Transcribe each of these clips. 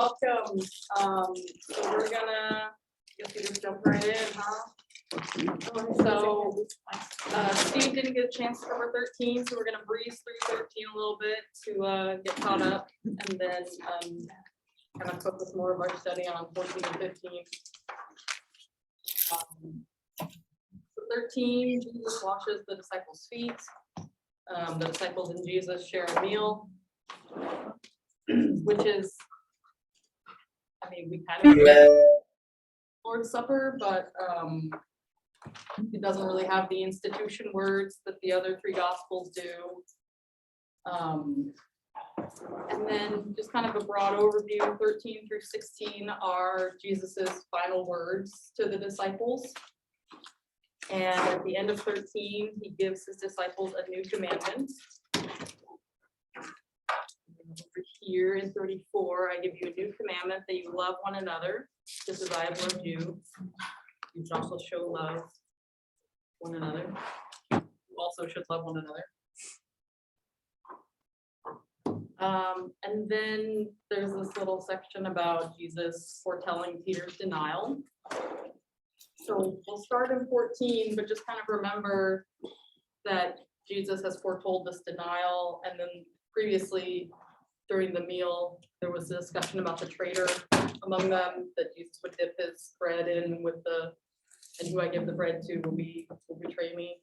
Welcome. So we're gonna, guess we just jump right in, huh? So Steve didn't get a chance to cover 13, so we're gonna breeze through 13 a little bit to get caught up, and then kind of focus more of our study on 14 and 15. So 13, Jesus washes the disciples' feet. The disciples and Jesus share a meal, which is, I mean, we kind of Lord's Supper, but it doesn't really have the institution words that the other three Gospels do. And then just kind of a broad overview, 13 through 16 are Jesus's final words to the disciples. And at the end of 13, he gives his disciples a new commandment. Over here in 34, I give you a new commandment that you love one another, just as I have loved you. You should also show love one another. You also should love one another. And then there's this little section about Jesus foretelling Peter's denial. So we'll start in 14, but just kind of remember that Jesus has foretold this denial, and then previously during the meal, there was a discussion about the traitor among them, that Jesus would dip his bread in with the, and who I give the bread to will betray me.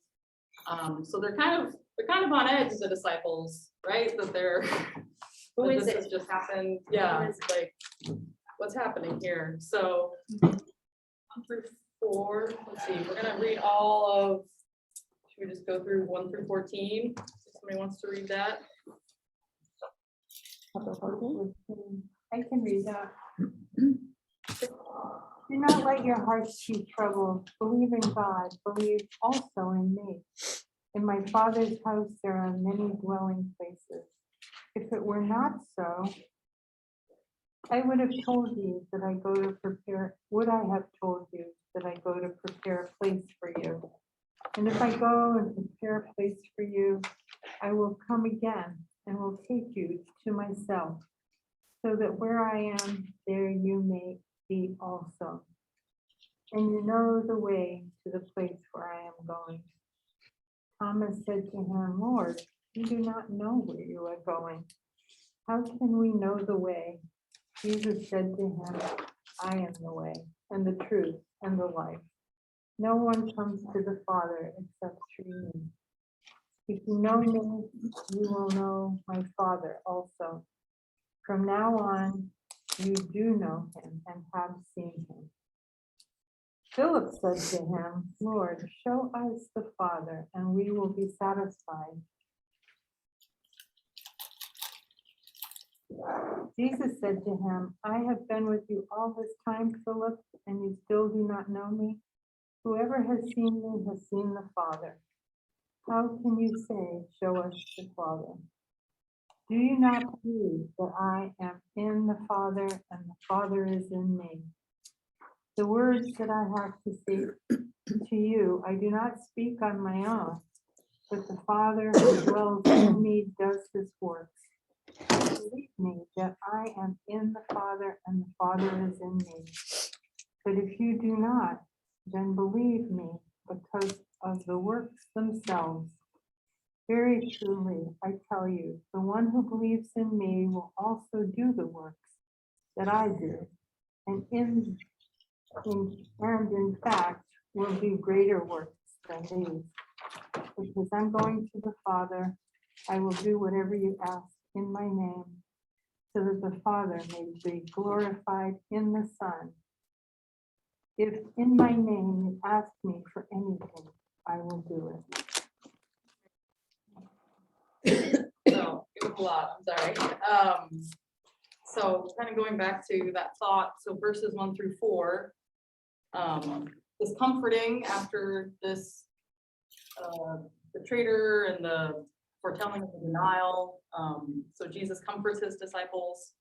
So they're kind of on edge, the disciples, right? That they're Who is this it? has just happened. Yeah, Who is it's like what's happening here. So 1 through 4. Let's see. We're gonna read all of. Should we just go through 1 through 14? If somebody wants to read that. I can read that. Do not let your hearts be troubled. Believe in God. Believe also in me. In my Father's house there are many dwelling places. If it were not so, I would have told you that I go to prepare. Would I have told you that I go to prepare a place for you? And if I go and prepare a place for you, I will come again and will take you to myself, so that where I am, there you may be also. And you know the way to the place where I am going. Thomas said to him, Lord, we do not know where you are going. How can we know the way? Jesus said to him, I am the way and the truth and the life. No one comes to the Father except through me. If you know me, you will know my Father also. From now on, you do know him and have seen him. Philip said to him, Lord, show us the Father, and we will be satisfied. Jesus said to him, I have been with you all this time, Philip, and you still do not know me? Whoever has seen me has seen the Father. How can you say, show us the Father? Do you not believe that I am in the Father and the Father is in me? The words that I have to say to you, I do not speak on my own, but the Father who dwells in me does his works. Believe me that I am in the Father and the Father is in me. But if you do not, then believe me because of the works themselves. Very truly, I tell you, the one who believes in me will also do the works that I do, and in fact will do greater works than these. Because I'm going to the Father, I will do whatever you ask in my name, so that the Father may be glorified in the Son. If in my name you ask me for anything, I will do it. So it was a lot. I'm sorry. So kind of going back to that thought. So verses 1 through 4 is comforting after this the traitor and the foretelling of the denial. So Jesus comforts his disciples.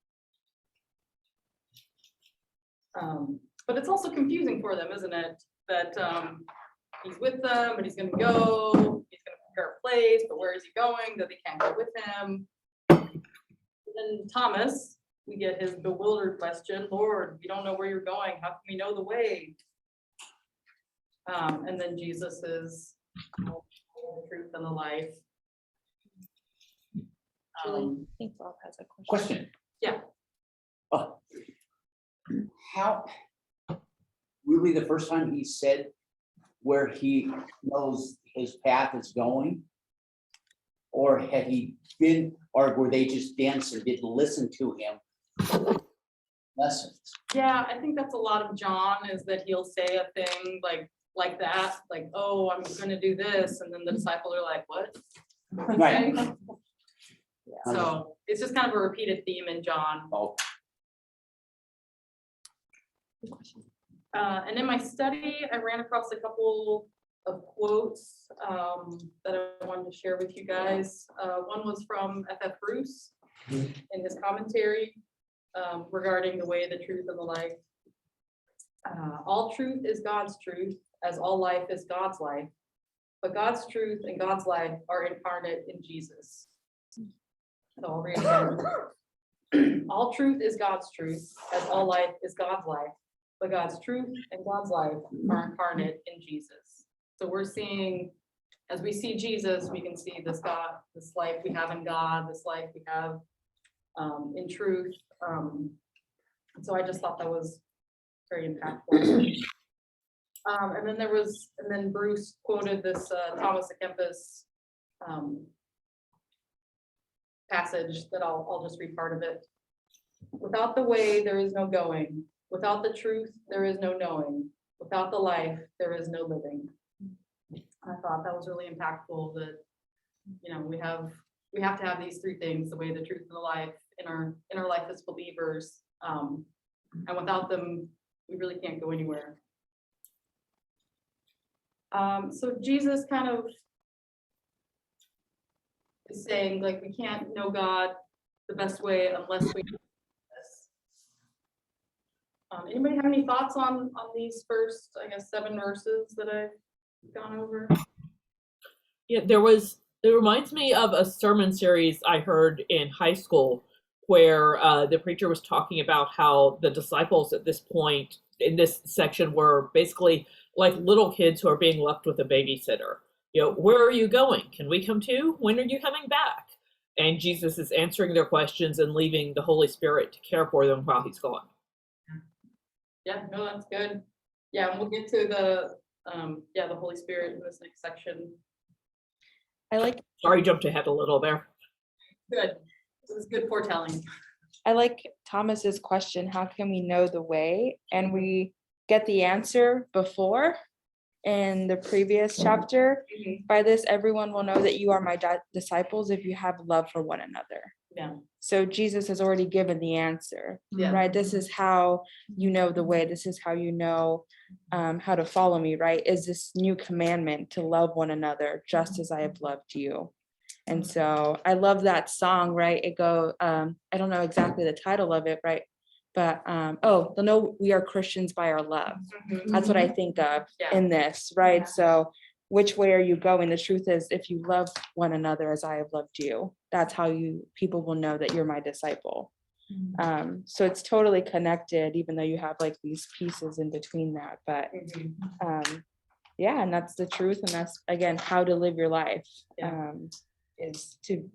But it's also confusing for them, isn't it? That he's with them, but he's going to go. He's going to prepare a place, but where is he going? That they can't go with him. And then Thomas, we get his bewildered question, Lord, we don't know where you're going. How can we know the way? And then Jesus is the truth and the life. I think Bob has a question. Question. Yeah. How, really the first time he said where he knows his path is going? Or had he been, or were they just dense and didn't listen to him? Lessons. Yeah, I think that's a lot of John, is that he'll say a thing like that, like, oh, I'm gonna do this, and then the disciples are like, what? Right. Okay. So it's just kind of a repeated theme in John. Oh, And in my study, I ran across a couple of quotes that I wanted to share with you guys. One was from F.F. Bruce in his commentary regarding the way, the truth, and the life. All truth is God's truth, as all life is God's life. But God's truth and God's life are incarnate in Jesus. So I'll read it again. All truth is God's truth, as all life is God's life. But God's truth and God's life are incarnate in Jesus. So we're seeing, as we see Jesus, we can see this God, this life we have in God, this life we have in truth. And so I just thought that was very impactful. And then Bruce quoted this Thomas à Kempis passage that I'll just read part of it. Without the way, there is no going. Without the truth, there is no knowing. Without the life, there is no living. I thought that was really impactful, that, you know, we have to have these three things: the way, the truth, and the life in our life as believers. And without them, we really can't go anywhere. So Jesus kind of is saying, like, we can't know God the best way unless we do this. Anybody have any thoughts on these first, I guess, 7 verses that I've gone over? Yeah, it reminds me of a sermon series I heard in high school where the preacher was talking about how the disciples at this point in this section were basically like little kids who are being left with a babysitter. You know, where are you going? Can we come too? When are you coming back? And Jesus is answering their questions and leaving the Holy Spirit to care for them while he's gone. Yeah, no, that's good. Yeah, and we'll get to the Holy Spirit in this next section. Sorry, jumped ahead a little there. Good. This is good foretelling. I like Thomas's question, how can we know the way? And we get the answer before in the previous chapter. By this, everyone will know that you are my disciples if you have love for one another. Yeah. So Jesus has already given the answer, Yeah. right? This is how you know the way. This is how you know how to follow me, right? Is this new commandment to love one another just as I have loved you. And so I love that song, right? It go, I don't know exactly the title of it, right? But, they'll know we are Christians by our love. That's what I think of in this, right? Yeah. So which way are you going? The truth is, if you love one another as I have loved you, that's how people will know that you're my disciple. So it's totally connected, even though you have like these pieces in between that. But yeah, and that's the truth. And that's, again, how to live your life. Is to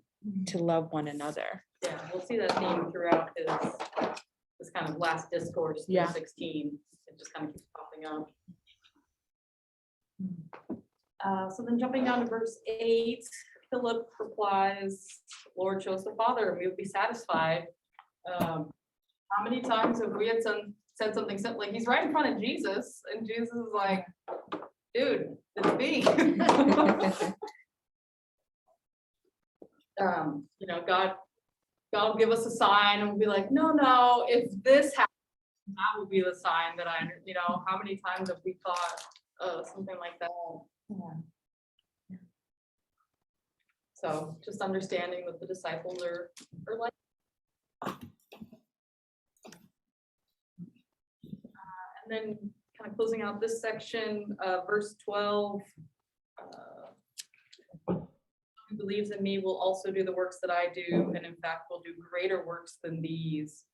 love one another. Yeah, we'll see that theme throughout this kind of last discourse, Yeah. 16. It just kind of keeps popping up. So then jumping down to verse 8, Philip replies, Lord, show us the Father, and we would be satisfied. How many times have we had said something simple? Like, he's right in front of Jesus, and Jesus is like, dude, it's me. You know, God will give us a sign, and we'll be like, no, if this happens, that will be the sign that you know, how many times have we thought something like that? Yeah. So just understanding that the disciples are like, and then kind of closing out this section, verse 12, who believes in me will also do the works that I do, and in fact will do greater works than these,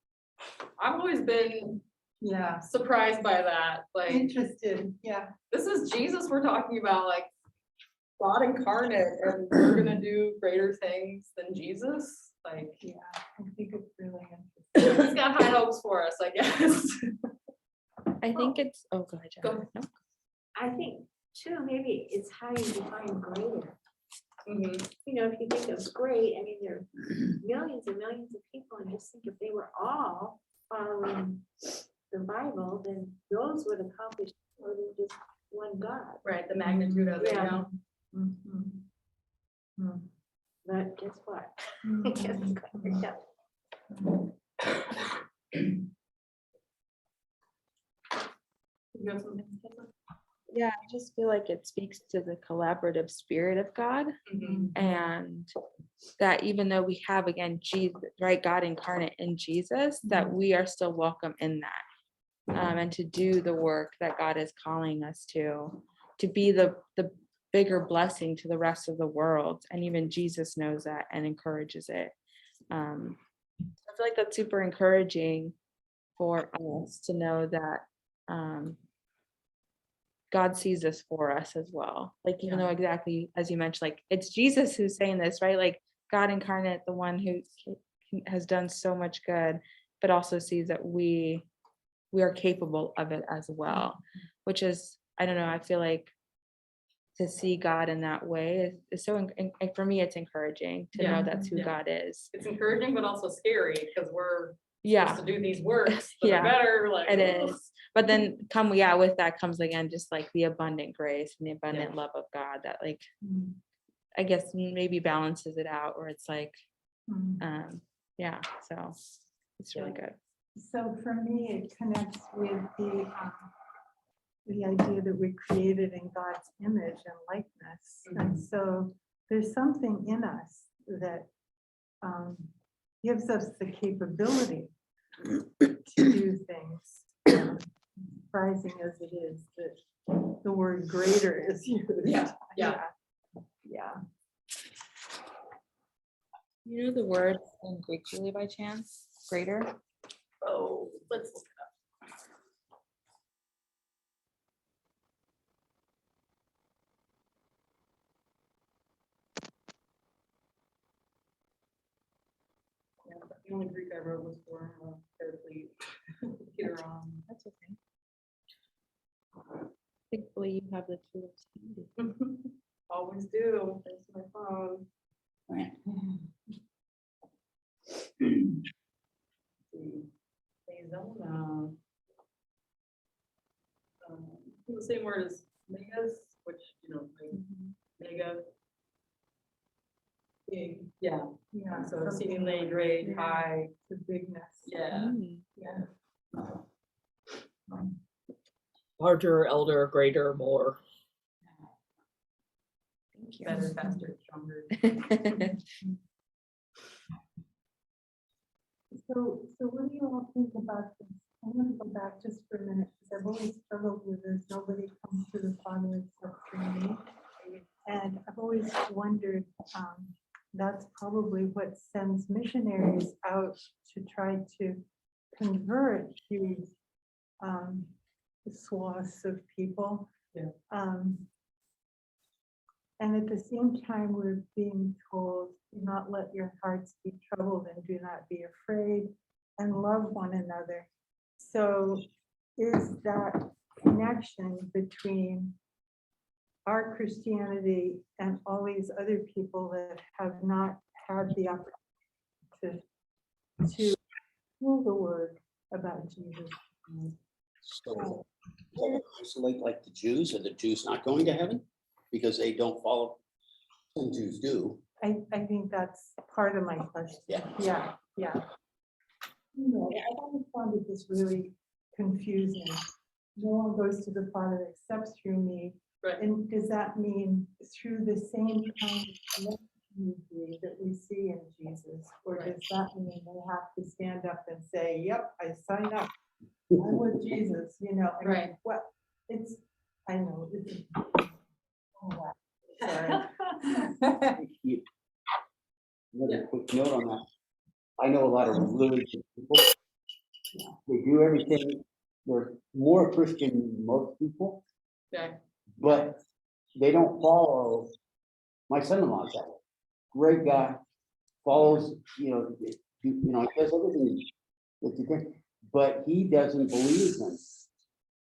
I've always been Yeah, surprised by that, like, interested, yeah. this is Jesus we're talking about, like, God incarnate, and we're gonna do greater things than Jesus, like, Yeah, I think it's really interesting. he's got high hopes for us, I guess. I think it's, oh, go ahead, Go Jen. ahead. No? I think too, maybe it's how you define greater. Mhm. You know, if you think of great, I mean, there are millions and millions of people, and just think if they were all following the Bible, then those would accomplish more than just one God. Right, the magnitude of it, you Yeah. know? Mhm. Mhm. But guess what? Mhm. Yeah. You have something to say? Yeah, I just feel like it speaks to the collaborative spirit of God, Mhm. and that even though we have, again, Jesus, right, God incarnate in Jesus, that we are still welcome in that, and to do the work that God is calling us to be the bigger blessing to the rest of the world, and even Jesus knows that and encourages it. I feel like that's super encouraging for us to know that God sees this for us as well. Like, even though exactly as you mentioned, like, it's Jesus who's saying this, right? Like, God incarnate, the one who has done so much good, but also sees that we are capable of it as well, which is, I don't know, I feel like to see God in that way is so, for me, it's encouraging to know Yeah. that's who Yeah. God is. It's encouraging, but also scary, because we're Yeah, supposed to do these works that Yeah, are better, like. it ugh. is. But then with that comes, again, just like the abundant grace and the abundant love of God that, like, Mhm. I guess maybe balances it out, where it's like, Mhm. yeah, so it's really good. So for me, it connects with the idea that we're created in God's image and likeness. And so there's something in us that gives us the capability to do things. Surprising as it is that the word greater is used. Yeah. Yeah. You know the word in Greek, Julie, by chance? Greater? Oh, let's look it up. Yeah, but the only Greek I wrote was for Paraclete. Later on. That's okay. Thankfully, you have the tools handy. Always do. There's my phone. Arizona. The same word as megas, which, you know, like mega. Big, yeah, Yeah. so something exceedingly like- great, yeah, high, The bigness. yeah. Yeah. Larger, elder, greater, more. Thank Better, faster, stronger. you. So what do you all think about this? I'm gonna go back just for a minute, because I've always struggled with this, nobody comes to the Father except through me. And I've always wondered, that's probably what sends missionaries out to try to convert these swaths of people. Yeah. And at the same time, we're being told, do not let your hearts be troubled and do not be afraid, and love one another. So is that connection between our Christianity and all these other people that have not had the opportunity to hear the word about Jesus? So isolate like the Jews, are the Jews not going to heaven? Because they don't follow, some Jews do. I think that's part of my question. Yeah. Yeah. I've always found this really confusing. No one goes to the Father except through me. Right. And does that mean through the same kind of unity that we see in Jesus? Or Right. does that mean they have to stand up and say, yep, I sign up. I'm with Jesus, you know? I mean, Right. what, I know. Oh, wow. Sorry. Another quick note on that. I know a lot of really good people They do everything, they're more Christian than most people, Okay, but they don't follow. My son-in-law's that way. Great guy, follows, he does everything that you can, but he doesn't believe in.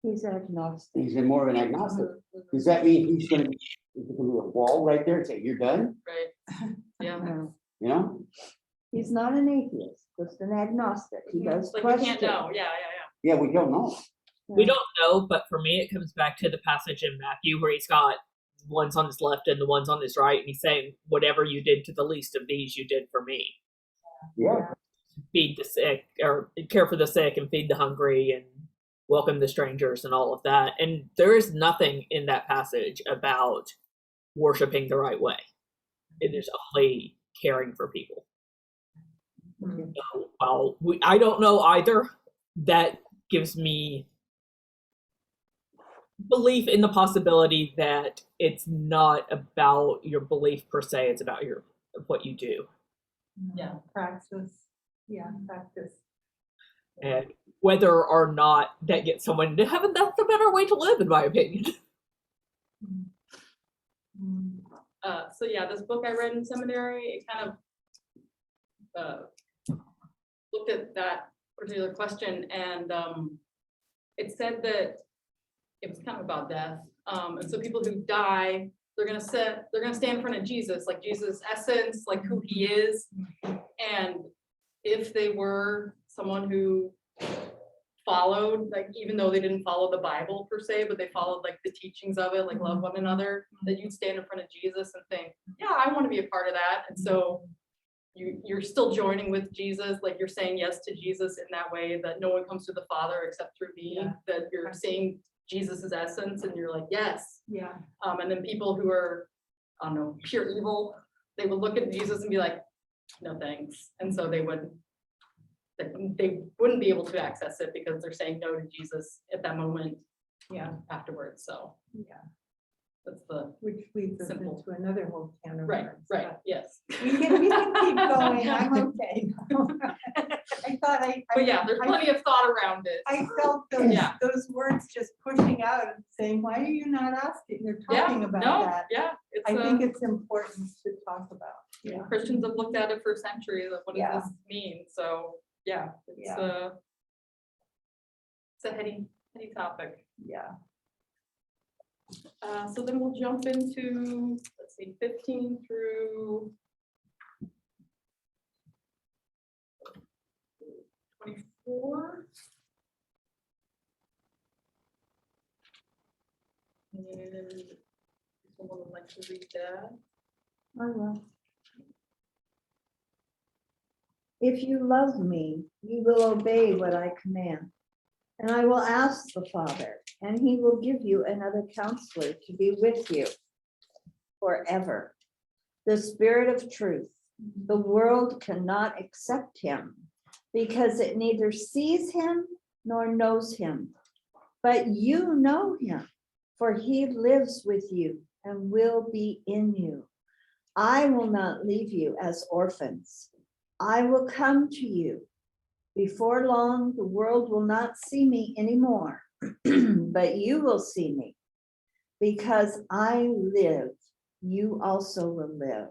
He's agnostic. He's in more of an agnostic. Does that mean he's gonna be a wall right there and say, you're done? right, yeah. No, You know? he's not an atheist, just an agnostic. He does Like, we can't question. know, yeah. Yeah, we don't know. We don't know, but for me, it comes back to the passage in Matthew where he's got one's on his left and the one's on his right, and he's saying, "Whatever you did to the least of these, you did for me." Yeah, Feed the sick, or care for the sick, and feed the hungry, and welcome the strangers, and all of that. And there is nothing in that passage about worshiping the right way. It is only caring for people. So, well, I don't know either. That gives me belief in the possibility that it's not about your belief per se, it's about what you do. Yeah. Praxis, practice. And whether or not that gets someone into heaven, that's a better way to live, in my opinion. So yeah, this book I read in seminary, it kind of looked at that particular question, and it said that it was kind of about death. And so people who die, they're gonna stand in front of Jesus, like Jesus' essence, like who he is. And if they were someone who followed, like, even though they didn't follow the Bible per se, but they followed like the teachings of it, like love one another, that you'd stand in front of Jesus and think, yeah, I want to be a part of that. And so you're still joining with Jesus, like you're saying yes to Jesus in that way, that no one comes to the Father except through me, that you're seeing Jesus's essence and you're like, yes. Yeah. And then people who are, I don't know, pure evil, they would look at Jesus and be like, no thanks. And so they wouldn't be able to access it because they're saying no to Jesus at that moment. Afterwards. So that's the Which leads us Simple. into another whole can of right, worms. right, yes. We can keep going, I'm okay. I thought But yeah, there's plenty of thought around it. I felt those, Yeah. those words just pushing out and saying, why are you not asking, you're talking about that. It's I think it's important to talk about. Yeah. Christians have looked at it for centuries, like what Yeah. does this mean? So it's a heady topic. Yeah. So then we'll jump into, let's see, 15 through 24. And someone would like to read that. I will. If you love me, you will obey what I command. And I will ask the Father, and he will give you another counselor to be with you forever. The Spirit of truth. The world cannot accept him because it neither sees him nor knows him. But you know him, for he lives with you and will be in you. I will not leave you as orphans. I will come to you. Before long, the world will not see me anymore, but you will see me. Because I live, you also will live.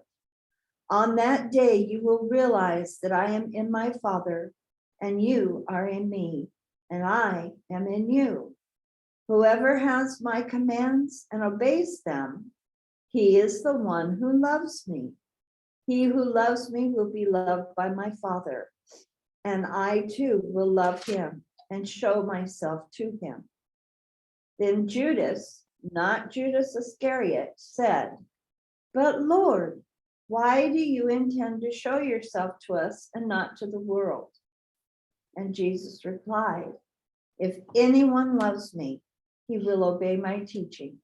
On that day, you will realize that I am in my Father, and you are in me, and I am in you. Whoever has my commands and obeys them, he is the one who loves me. He who loves me will be loved by my Father, and I too will love him and show myself to him. Then Judas, not Judas Iscariot, said, but Lord, why do you intend to show yourself to us and not to the world? And Jesus replied, if anyone loves me, he will obey my teaching.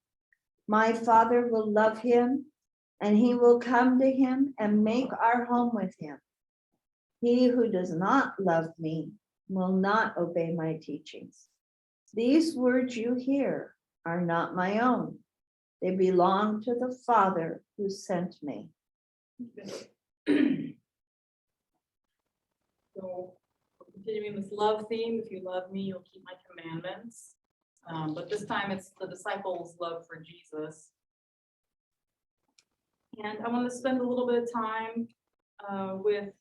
My Father will love him, and he will come to him and make our home with him. He who does not love me will not obey my teachings. These words you hear are not my own. They belong to the Father who sent me. So Continuing this love theme, if you love me, you'll keep my commandments. But this time it's the disciples' love for Jesus. And I want to spend a little bit of time with,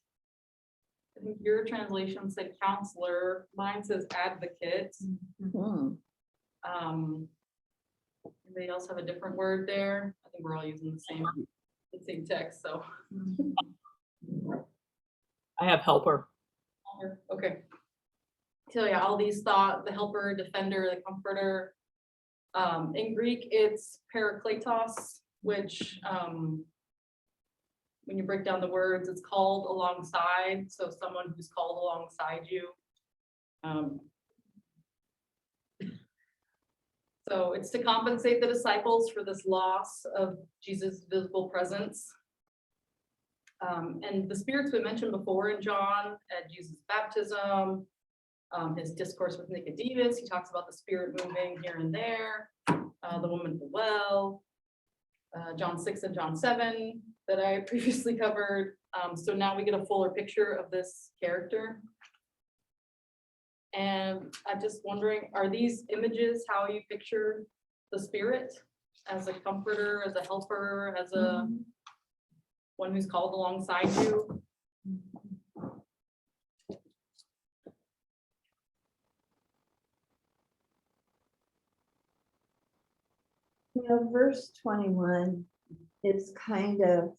I think your translation said counselor, mine says advocate. Anybody else have a different word there? I think we're all using the same text, so. I have helper. Okay. So yeah, all these thought, the helper, defender, the comforter. In Greek, it's parakletos, which when you break down the words, it's called alongside. So someone who's called alongside you. So it's to compensate the disciples for this loss of Jesus' visible presence. And the spirits we mentioned before in John at Jesus' baptism, his discourse with Nicodemus, he talks about the spirit moving here and there, the woman at the well, John 6 and John 7 that I previously covered. So now we get a fuller picture of this character. And I'm just wondering, are these images how you picture the spirit as a comforter, as a helper, as a one who's called alongside you? You know, verse 21 is kind of,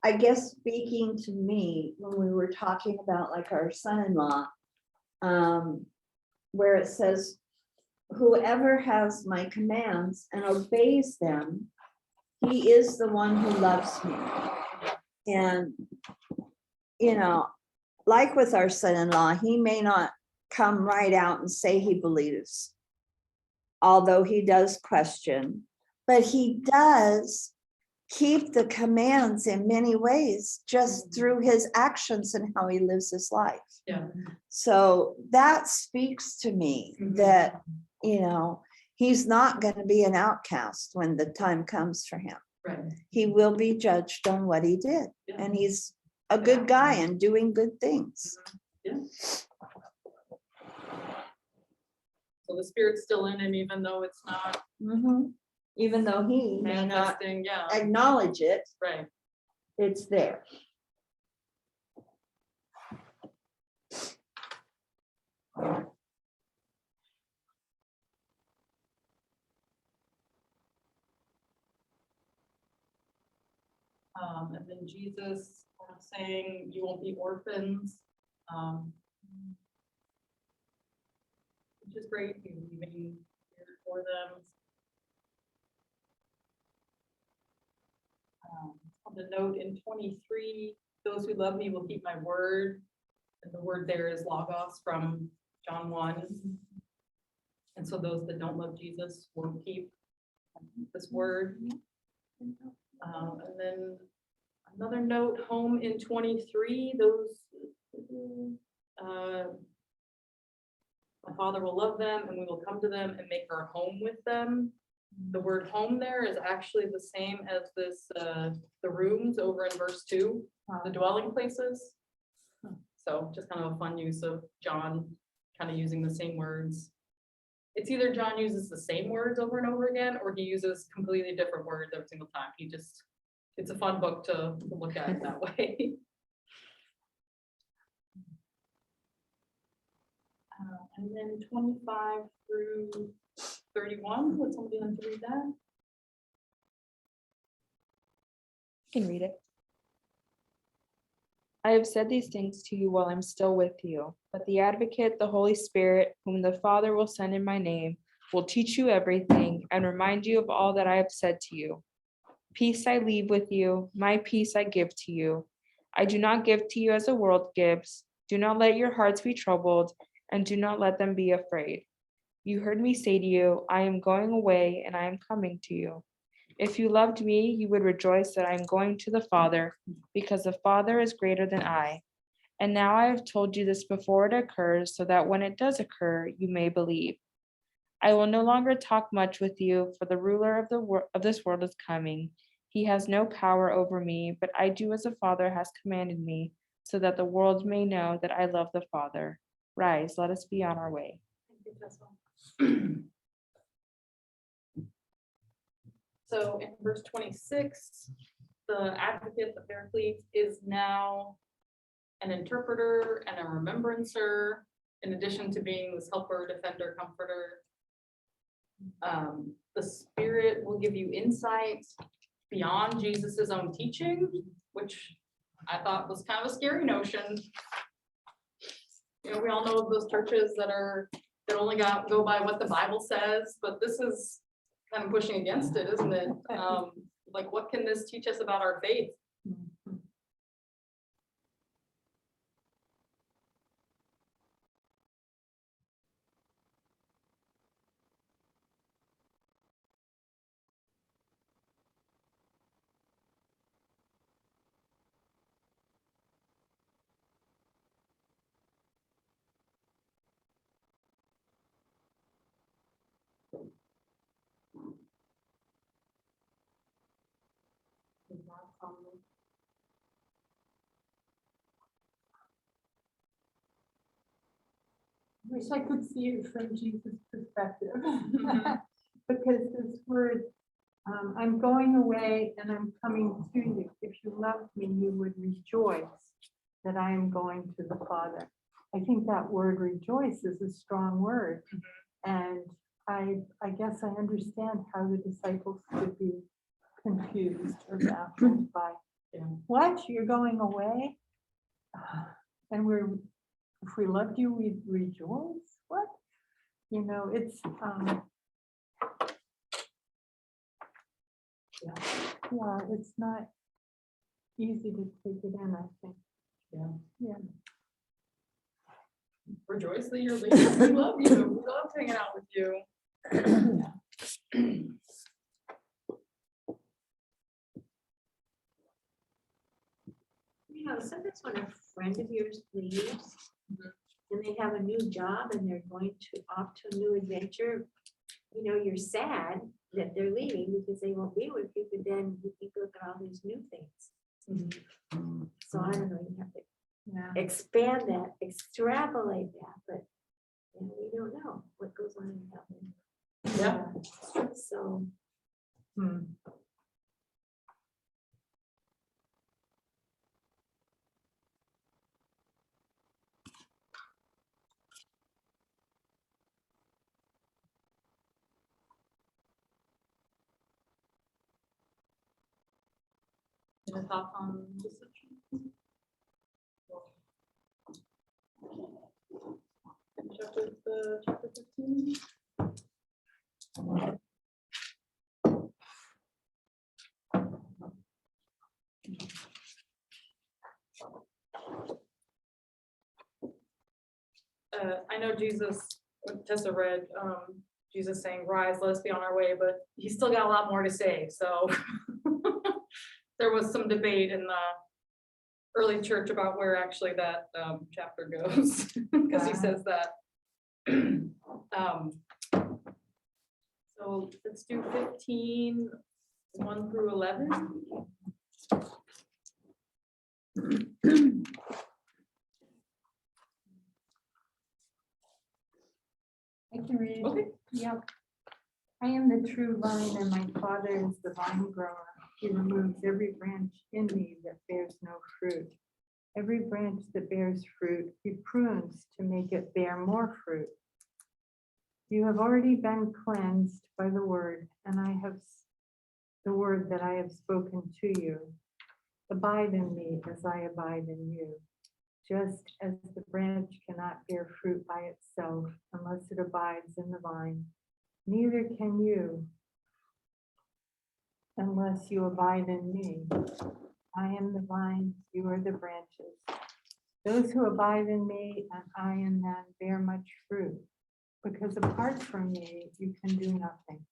I guess, speaking to me when we were talking about like our son-in-law, where it says, whoever has my commands and obeys them, he is the one who loves me. And, you know, like with our son-in-law, he may not come right out and say he believes, although he does question, but he does keep the commands in many ways, just through his actions and how he lives his life. Yeah. So that speaks to me that, you know, he's not going to be an outcast when the time comes for him. Right. He will be judged on what he did. And he's a good guy and doing good things. Yeah. So the spirit's still in him, even though it's not Even though he may not manifesting. Yeah. acknowledge it, Right. it's there. And then Jesus saying, you won't be orphans. Which is great, he's leaving here for them. On the note in 23, those who love me will keep my word. And the word there is logos from John 1. And so those that don't love Jesus won't keep this word. And then another note, home in 23, those, my Father will love them and we will come to them and make our home with them. The word home there is actually the same as this, the rooms over in verse 2, the dwelling places. So just kind of a fun use of John kind of using the same words. It's either John uses the same words over and over again, or he uses completely different words every single time. It's a fun book to look at it that way. And then 25 through 31, would somebody like to read that? I can read it. I have said these things to you while I'm still with you, but the advocate, the Holy Spirit, whom the Father will send in my name, will teach you everything and remind you of all that I have said to you. Peace I leave with you, my peace I give to you. I do not give to you as the world gives. Do not let your hearts be troubled, and do not let them be afraid. You heard me say to you, I am going away and I am coming to you. If you loved me, you would rejoice that I am going to the Father, because the Father is greater than I. And now I have told you this before it occurs, so that when it does occur, you may believe. I will no longer talk much with you, for the ruler of this world is coming. He has no power over me, but I do as the Father has commanded me. so that the world may know that I love the Father. Rise, let us be on our way. So in verse 26, the advocate, the paraclete, is now an interpreter and a remembrancer, in addition to being this helper, defender, comforter. The Spirit will give you insight beyond Jesus's own teaching, which I thought was kind of a scary notion. You know, we all know those churches that only go by what the Bible says, but this is kind of pushing against it, isn't it? Like, what can this teach us about our faith? Wish I could see it from Jesus' perspective. Mhm. Because this word, I'm going away and I'm coming to you. If you loved me, you would rejoice that I am going to the Father. I think that word rejoice is a strong word. And I guess I understand how the disciples could be confused or baffled by, what, you're going away? And if we loved you, we'd rejoice? What? You know, it's, yeah, it's not easy to take it in, I think. Yeah. Rejoice that you're leaving. We love you. We love hanging out with you. You know, sometimes when a friend of yours leaves and they have a new job and they're going off to a new adventure, you know, you're sad that they're leaving because they won't be with you, but then you think, look at all these new things. So I don't know, you have to expand that, extrapolate that, but you know, we don't know what goes on in heaven. Yeah. So. Any thoughts on this section? Finish up with chapter 15. I know Jesus, what Tessa read, Jesus saying, rise, let us be on our way, but he's still got a lot more to say. So there was some debate in the early church about where actually that chapter goes, because he says that. So let's do 15, 1 through 11. I can read. Okay. Yep. I am the true vine and my Father is the vine grower. He removes every branch in me that bears no fruit. Every branch that bears fruit, he prunes to make it bear more fruit. You have already been cleansed by the word, and I have the word that I have spoken to you. Abide in me as I abide in you. Just as the branch cannot bear fruit by itself unless it abides in the vine, neither can you unless you abide in me. I am the vine, you are the branches. Those who abide in me and I in them bear much fruit, because apart from me, you can do nothing.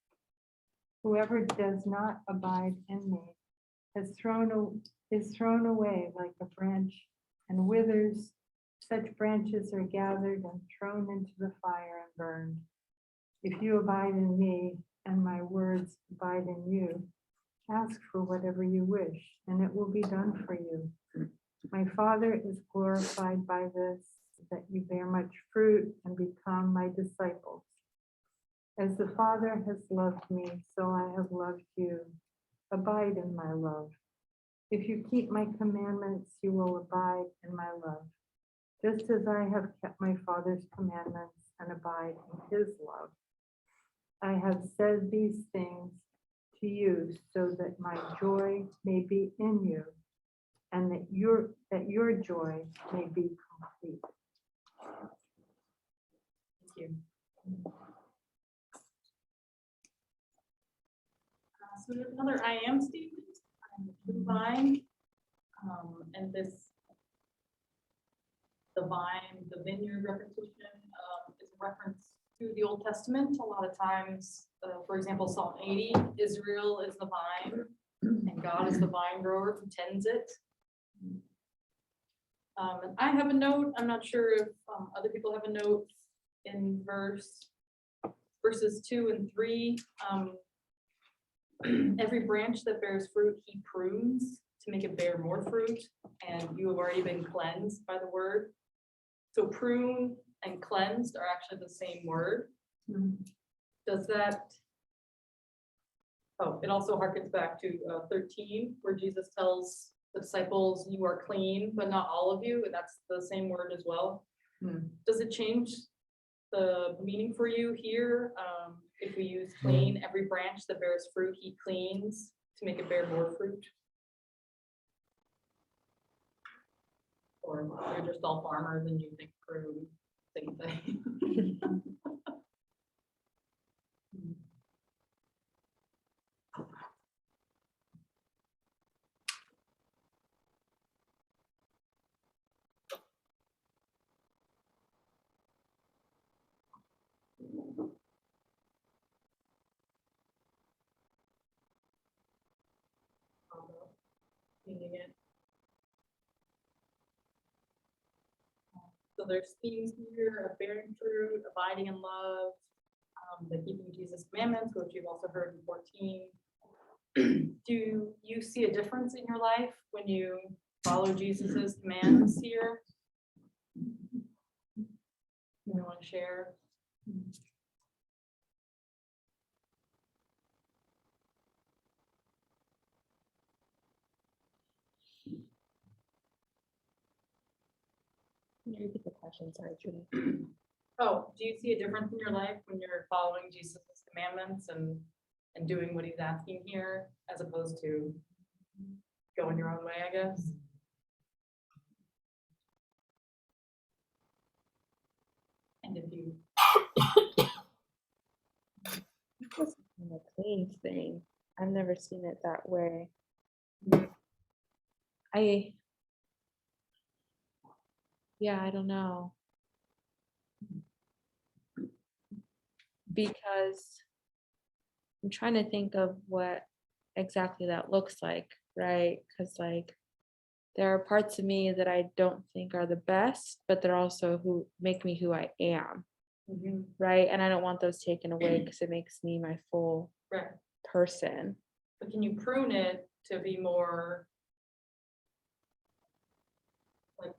Whoever does not abide in me is thrown away like a branch and withers. Such branches are gathered and thrown into the fire and burned. If you abide in me and my words abide in you, ask for whatever you wish, and it will be done for you. My Father is glorified by this, that you bear much fruit and become my disciples. As the Father has loved me, so I have loved you. Abide in my love. If you keep my commandments, you will abide in my love, just as I have kept my Father's commandments and abide in his love. I have said these things to you so that my joy may be in you and that your joy may be complete. Thank you. So we have another I am statement. I'm the true vine. And this, the vine, the vineyard repetition is a reference to the Old Testament. A lot of times, for example, Psalm 80, Israel is the vine and God is the vine grower who tends it. And I have a note, I'm not sure if other people have a note in verses 2 and 3. Every branch that bears fruit, he prunes to make it bear more fruit, and you have already been cleansed by the word. So prune and cleansed are actually the same word. Does that, oh, it also harkens back to 13, where Jesus tells the disciples, you are clean, but not all of you, and that's the same word as well. Does it change the meaning for you here? If we use clean, every branch that bears fruit, he cleans to make it bear more fruit? Or you're just all farmers and you think prune, same thing. Meaning it. So there's themes here of bearing fruit, abiding in love, the keeping Jesus' commandments, which you've also heard in 14. Do you see a difference in your life when you follow Jesus's commands here? You want to share? Can you repeat the question? Sorry, Judy. Oh, do you see a difference in your life when you're following Jesus' commandments and doing what he's asking here, as opposed to going your own way, I guess? And if you, The clean thing. I've never seen it that way. I don't know. Because I'm trying to think of what exactly that looks like, right? Because like there are parts of me that I don't think are the best, but they're also who make me who I am, right? And I don't want those taken away because it makes me my full right, person. but can you prune it to be more, like,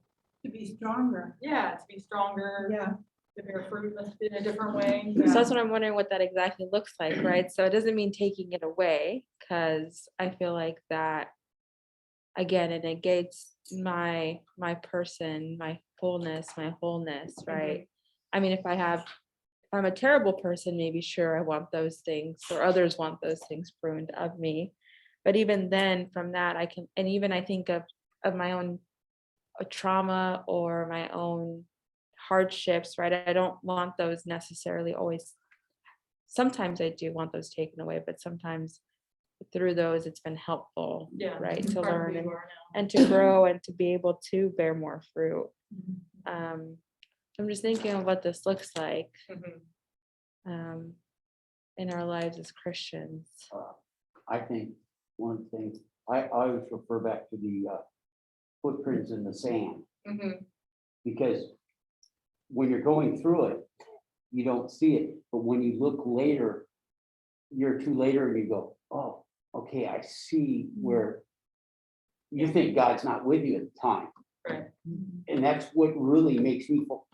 To be stronger. to be stronger? Yeah. To bear fruit in a different way? So that's what I'm wondering what that exactly looks like, right? So it doesn't mean taking it away, because I feel like that, again, it negates my person, my fullness, my wholeness, right? I mean, if I'm a terrible person, maybe sure I want those things, or others want those things pruned of me. But even then, from that, I think of my own trauma or my own hardships, right? I don't want those necessarily always. Sometimes I do want those taken away, but sometimes through those it's been helpful, right, to part of learn who you are now. and to grow and to be able to bear more fruit. I'm just thinking of what this looks like in our lives as Christians. I think one thing, I always refer back to the footprints in the sand, because when you're going through it, you don't see it, but when you look later, year or two later, and you go, oh, okay, I see where you think God's not with you at the time. Right. And that's what really makes me feel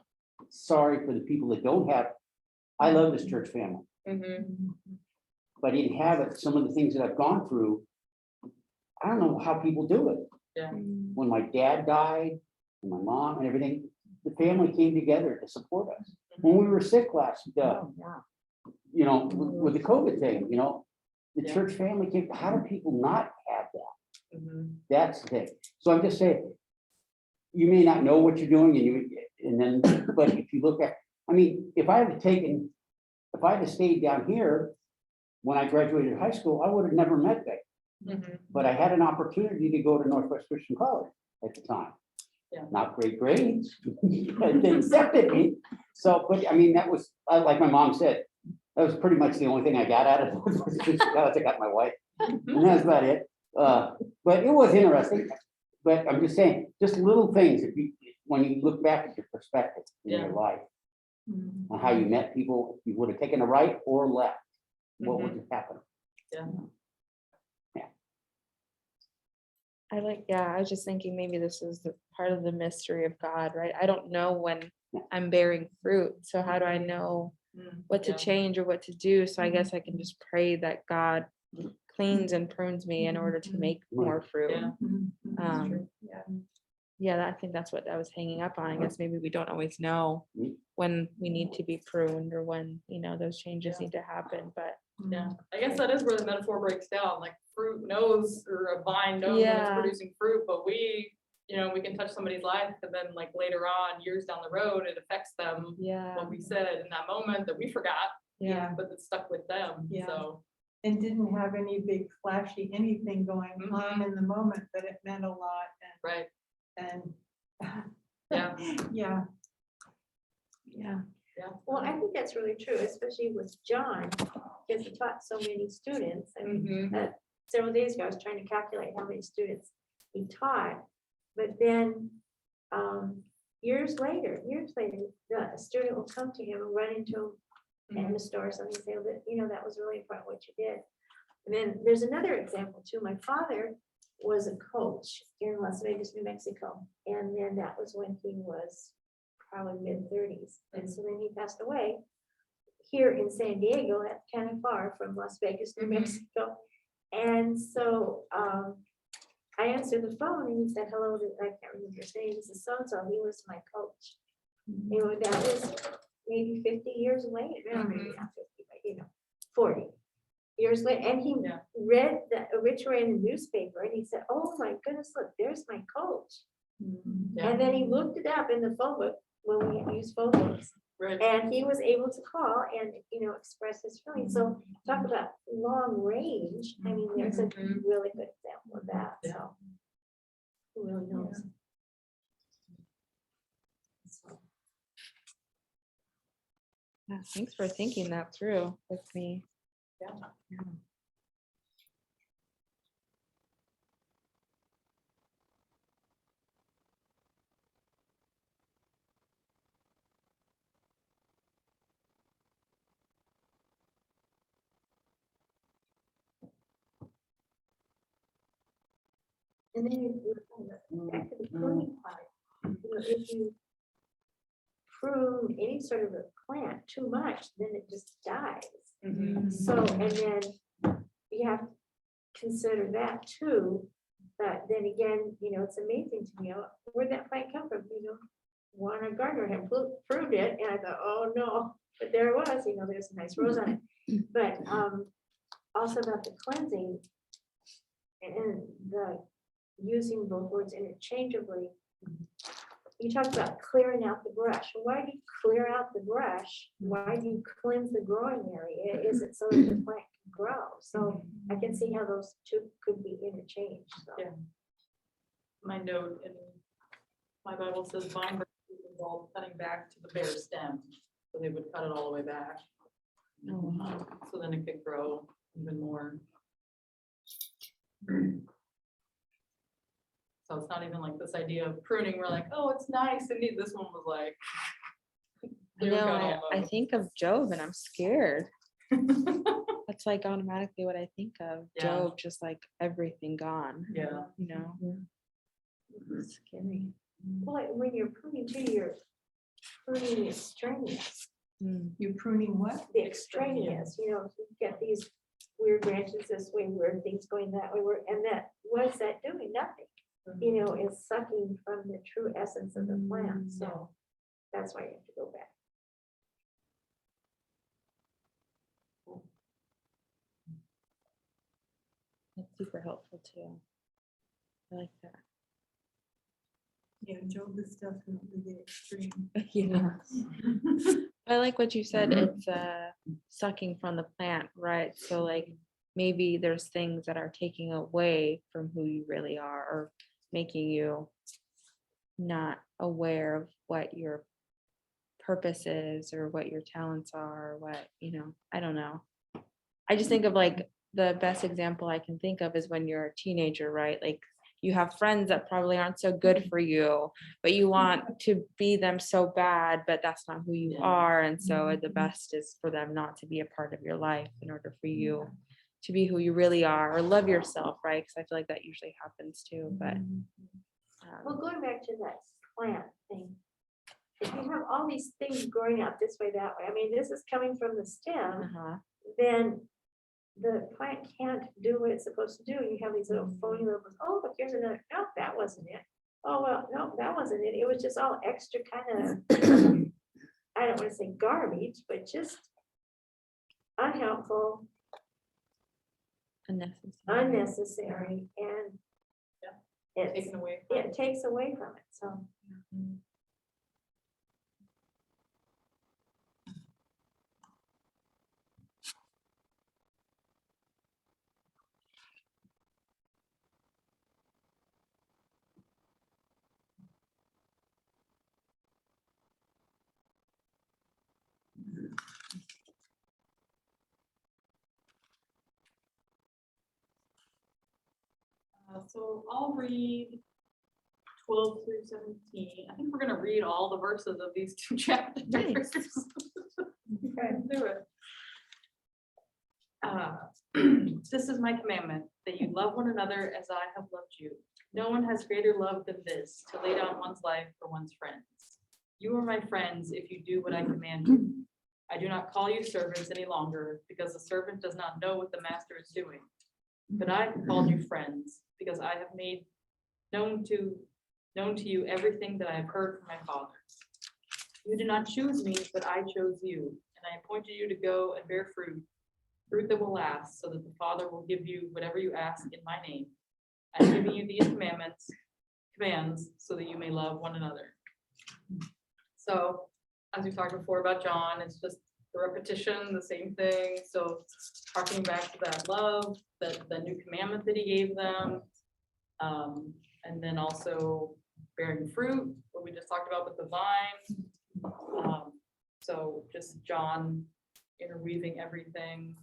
sorry for the people that don't have. I love this church family, but I didn't have it. Some of the things that I've gone through, I don't know how people do it. Yeah. When my dad died, and my mom and everything, the family came together to support us. When we were sick last, you know, with the COVID thing, you know, the Yeah. church family came, how do people not have that? Mhm. That's the thing. So I'm just saying, you may not know what you're doing and then, but if you look at, I mean, if I had stayed down here when I graduated high school, I would have never met Becky. Mhm. But I had an opportunity to go to Northwest Christian College at the time. Yeah. Not great grades, but they accepted me. So, but I mean, that was, like my mom said, that was pretty much the only thing I got out of it. Northwest Christian College. I got my wife, and that's about it. But it was interesting. But I'm just saying, just little things, if you, when you look back at your perspective in your life, and how you met people, if you would have taken a right or left, what would have happened? Yeah. I was just thinking maybe this is the part of the mystery of God, right? I don't know when I'm bearing fruit. So how do I know what to Yeah. change or what to do? So I guess I can just pray that God cleans and prunes me in order to make more fruit. Yeah. I think that's what I was hanging up on. I guess maybe we don't always know Mm. when we need to be pruned or when, you know, those changes Yeah. need to happen, but Yeah, I guess that is where the metaphor breaks down, like fruit knows, or a vine knows when it's Yeah. producing fruit, but we, you know, we can touch somebody's life and then like later on, years down the road, it affects them. yeah, What we said in that moment that we forgot, yeah. but it's stuck with them, Yeah. so. And didn't have any big flashy anything going on Mhm. in the moment, but it meant a lot Right, and. Yeah. Yeah. Yeah. yeah. Well, I think that's really true, especially with John, because he taught so many students. I mean, Mhm. several days ago, I was trying to calculate how many students he taught. But then, years later, the student will come to him and run into him in the store or something, and say, that, you know, that was really important what you did. And then there's another example too. My father was a coach in Las Vegas, New Mexico. And then that was when he was probably mid-30s. And so then he passed away here in San Diego, that's kind of far from Las Vegas, New Mhm. Mexico. And so I answered the phone and he said, hello, I can't remember his name, this is so-and-so, he was my coach. You know, that was maybe 50 years later, no, maybe not 50, but you know, 40 years later. And he Yeah. read the obituary in the newspaper and he said, oh my goodness, look, there's my coach. Yeah. And then he looked it up in the phone book when we used phone books. Right. And he was able to call and, you know, express his feelings. So talk about long range. I mean, there's a Mhm. really good example of that, Yeah. so. Who really knows? So, Yeah, thanks for thinking that through with me. Yeah. And then back to the pruning part, you know, if you prune any sort of a plant too much, then it just dies. Mhm. So, and then you have to consider that too. But then again, you know, it's amazing to me, where'd that plant come from, you know? Warner Gardner had pruned it, and I thought, oh no, but there it was, you know, there's a nice rose on it. But also about the cleansing and the using both words interchangeably. You talked about clearing out the brush. Why do you clear out the brush? Why do you cleanse the growing area? Is it so that the plant can grow? So I can see how those two could be interchanged. So. Yeah. My note in my Bible says vine branches involve cutting back to the bare stem. So they would cut it all the way back. So then it could grow even more. So it's not even like this idea of pruning. We're like, oh, it's nice and neat. This one was like. I clear cut know, I almost. think of Job and I'm scared. I That's like automatically what I think of. Yeah. Job, just like everything gone, Yeah. you know? It's scary. Well, like, when you're pruning too, you're pruning the extraneous. You're pruning what? The extraneous, you know, you get these weird branches this way, weird things going that way, and that, what's that doing? Nothing. You know, it's sucking from the true essence of the plant, so that's why you have to go back. That's super helpful too. I like that. Yeah, Job is definitely the extreme. Yeah. I like what you said, it's sucking from the plant, right? So like maybe there's things that are taking away from who you really are, or making you not aware of what your purpose is or what your talents are, or what, you know, I don't know. I just think of like the best example I can think of is when you're a teenager, right? Like you have friends that probably aren't so good for you, but you want to be them so bad, but that's not who you are. And so the best is for them not to be a part of your life in order for you to be who you really are, or love yourself, right? Because I feel like that usually happens too. But Well, going back to that plant thing, if you have all these things growing out this way, that way, I mean, this is coming from the stem, then the plant can't do what it's supposed to do. You have these little phony little, oh, look, here's another, no, that wasn't it. Oh, well, no, that wasn't it. It was just all extra kind of, I don't want to say garbage, but just unhelpful, unnecessary, and it's, Taken away. from it takes away from it, so. So I'll read 12 through 17. I think we're gonna read all the verses of these two chapters. Nice. Okay, do it. This is my commandment, that you love one another as I have loved you. No one has greater love than this, to lay down one's life for one's friends. You are my friends if you do what I command you. I do not call you servants any longer, because the servant does not know what the master is doing. But I have called you friends, because I have made known to you everything that I have heard from my Father. You did not choose me, but I chose you, and I appointed you to go and bear fruit that will last, so that the Father will give you whatever you ask in my name. I'm giving you these commands, so that you may love one another. So, as we talked before about John, it's just the repetition, the same thing. So, harking back to that love, the new commandment that he gave them, and then also bearing fruit, what we just talked about with the vine. So, just John interweaving everything.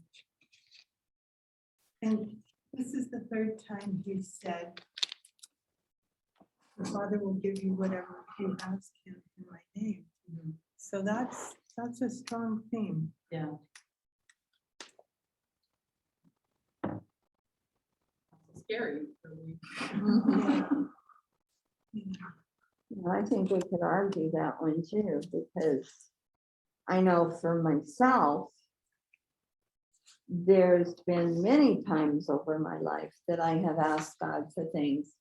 And this is the third time he said, the Father will give you whatever you ask him in my name. So that's a strong theme. Yeah. Scary. I think we could argue that one too, because I know for myself, there's been many times over my life that I have asked God for things,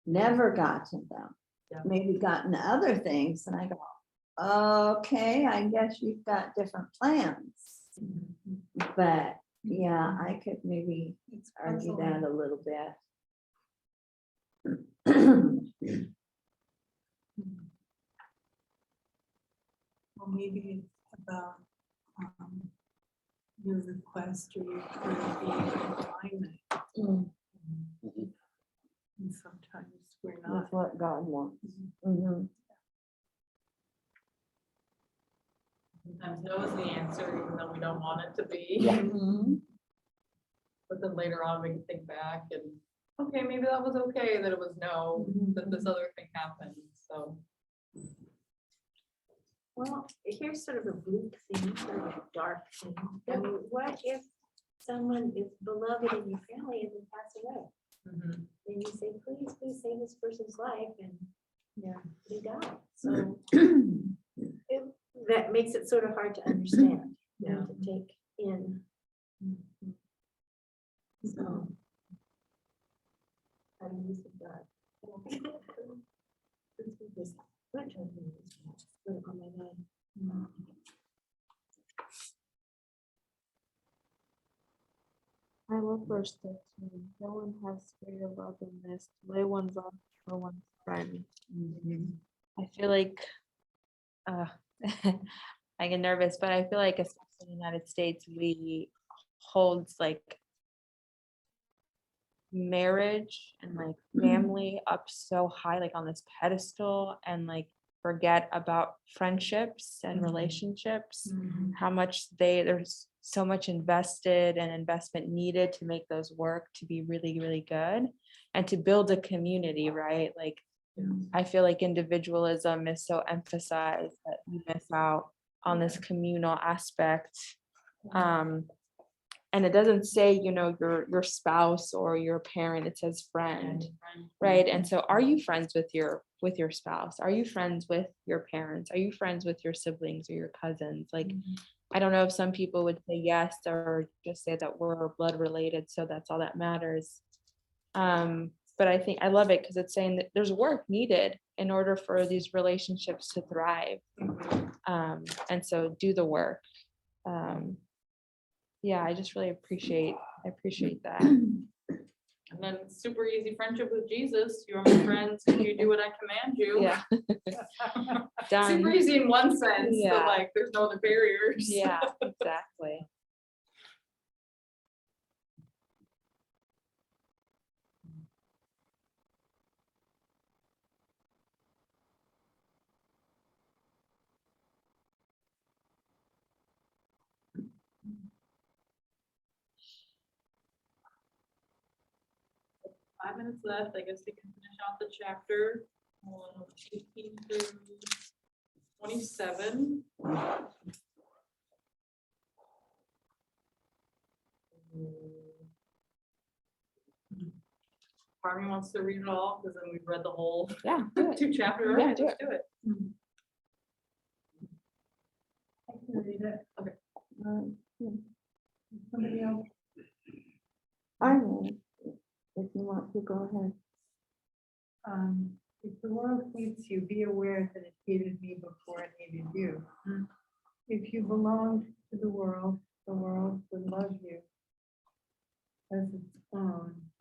never gotten them, Yeah. maybe gotten other things, and I go, okay, I guess you've got different plans. But yeah, I could maybe It's argue puzzling. that a little bit. Well, maybe it's about your request or your prayer being in alignment. And sometimes we're not. That's what God wants. Mhm. Sometimes no is the answer, even though we don't want it to be. Mhm. But then later on, we can think back and, okay, maybe that was okay that it was no, that this other thing happened, so. Well, here's sort of a bleak thing, sort of a dark thing. I mean, what if someone is beloved in your family and then pass away? Mhm. And you say, please, please save this person's life, and Yeah. they die. So that makes it sort of hard to understand, Yeah. to take in. So. How do you use that? What do I use? Put it on my mind. I love verse 13. No one has greater love than this, to lay one's life for one's friend. I feel like, I get nervous, but I feel like especially in the United States, we hold like marriage and like family up so high, like on this pedestal, and like forget about friendships and relationships, how much there's so much invested and investment needed to make those work to be really, really good and to build a community, right? Like, I feel like individualism is so emphasized that we miss out on this communal aspect. And it doesn't say, your spouse or your parent, it says friend, right? And so are you friends with your spouse? Are you friends with your parents? Are you friends with your siblings or your cousins? Like, I don't know if some people would say yes or just say that we're blood related, so that's all that matters. But I think I love it because it's saying that there's work needed in order for these relationships to thrive. And so do the work. Yeah, I just really appreciate that. And then super easy friendship with Jesus. You are my friends if you do what I command you. Yeah. Super Done. easy in one sense, Yeah. but like there's no other barriers. Yeah, exactly. Five minutes left. I guess we can finish out the chapter. 18 through 27. Carmen wants to read it all because then we've read the whole Yeah. Do it. 2 chapter. Yeah, Right, do let's do it. I can read it. Okay. Somebody else. I will, if you want to, go ahead. If the world hates you, be aware that it hated me before it hated you. If you belonged to the world would love you as its own,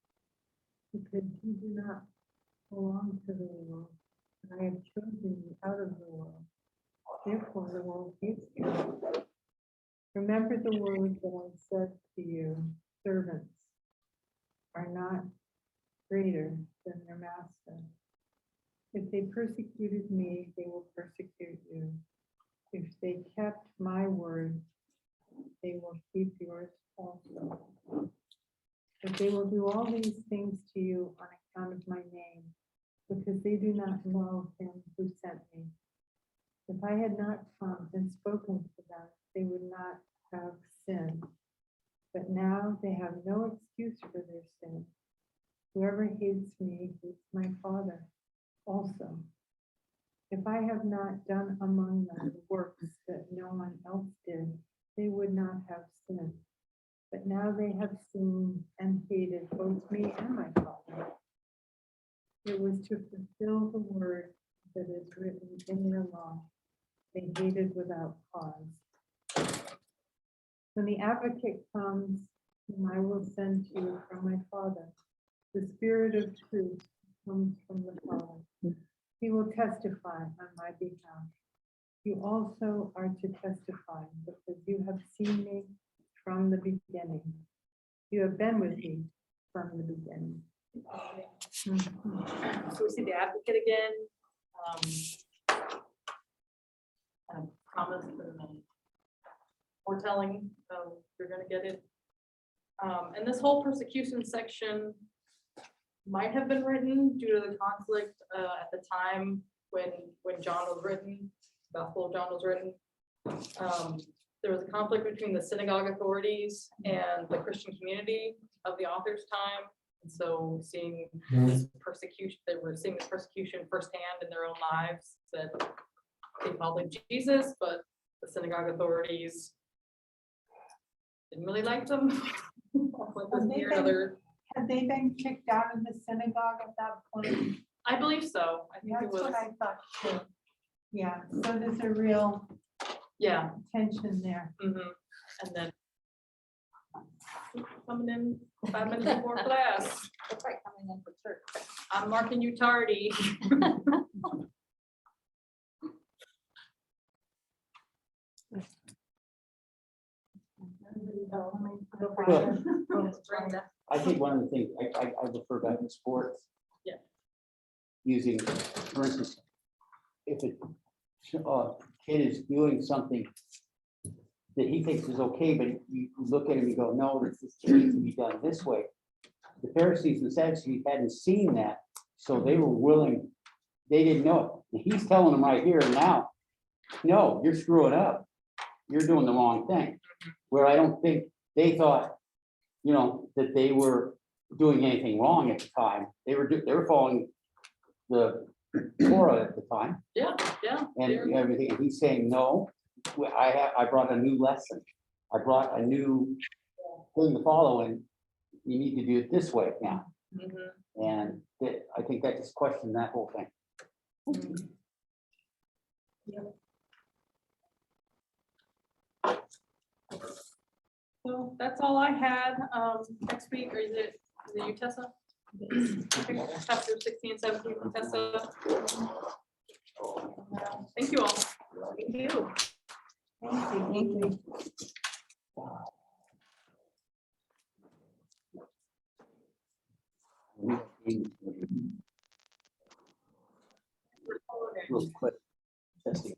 because you do not belong to the world. I have chosen you out of the world. Therefore, the world hates you. Remember the words that I said to you, servants are not greater than their master. If they persecuted me, they will persecute you. If they kept my word, they will keep yours also. But they will do all these things to you on account of my name, because they do not know him who sent me. If I had not come and spoken to them, they would not have sinned. But now they have no excuse for their sin. Whoever hates me hates my Father also. If I have not done among them the works that no one else did, they would not have sinned. But now they have seen and hated both me and my Father. It was to fulfill the word that is written in their law. They hated without cause. When the advocate comes, whom I will send to you from my Father, the Spirit of truth comes from the Father. He will testify on my behalf. You also are to testify because you have seen me from the beginning. You have been with me from the beginning. So we see the advocate again. Promise and foretelling, you're gonna get it. And this whole persecution section might have been written due to the conflict at the time when John was written, Gospel of John was written. There was a conflict between the synagogue authorities and the Christian community of the author's time. And so seeing this persecution, they were seeing this persecution firsthand in their own lives, that they followed Jesus, but the synagogue authorities didn't really like them. Like this weird other- Had they been kicked out of the synagogue at that point? I believe so. I think it That's was, what I thought too. Yeah, so there's a real yeah. tension there. Mhm. And then coming in 5 minutes before class. That's right, coming in for church. I'm marking you tardy. Brenda. I think one of the things, I refer back to sports. Yeah. Using, for instance, if a kid is doing something that he thinks is okay, but you look at him and go, no, this needs to be done this way. The Pharisees and Sadducees hadn't seen that, so they were willing, they didn't know it. And he's telling them right here and now, no, you're screwing up. You're doing the wrong thing. Where I don't think they thought, you know, that they were doing anything wrong at the time. They were following the Torah at the time Yeah, yeah. and everything. And he's saying, no, I brought a new lesson. I brought a new thing to follow, and you need to do it this way now. Mhm. And I think that just questioned that whole thing. Mhm. So that's all I had. Next week, or is it you, Tessa? Okay, Chapter 16 and 17 from Tessa. Thank you all. Thank you. Thank you. Real quick. Testing.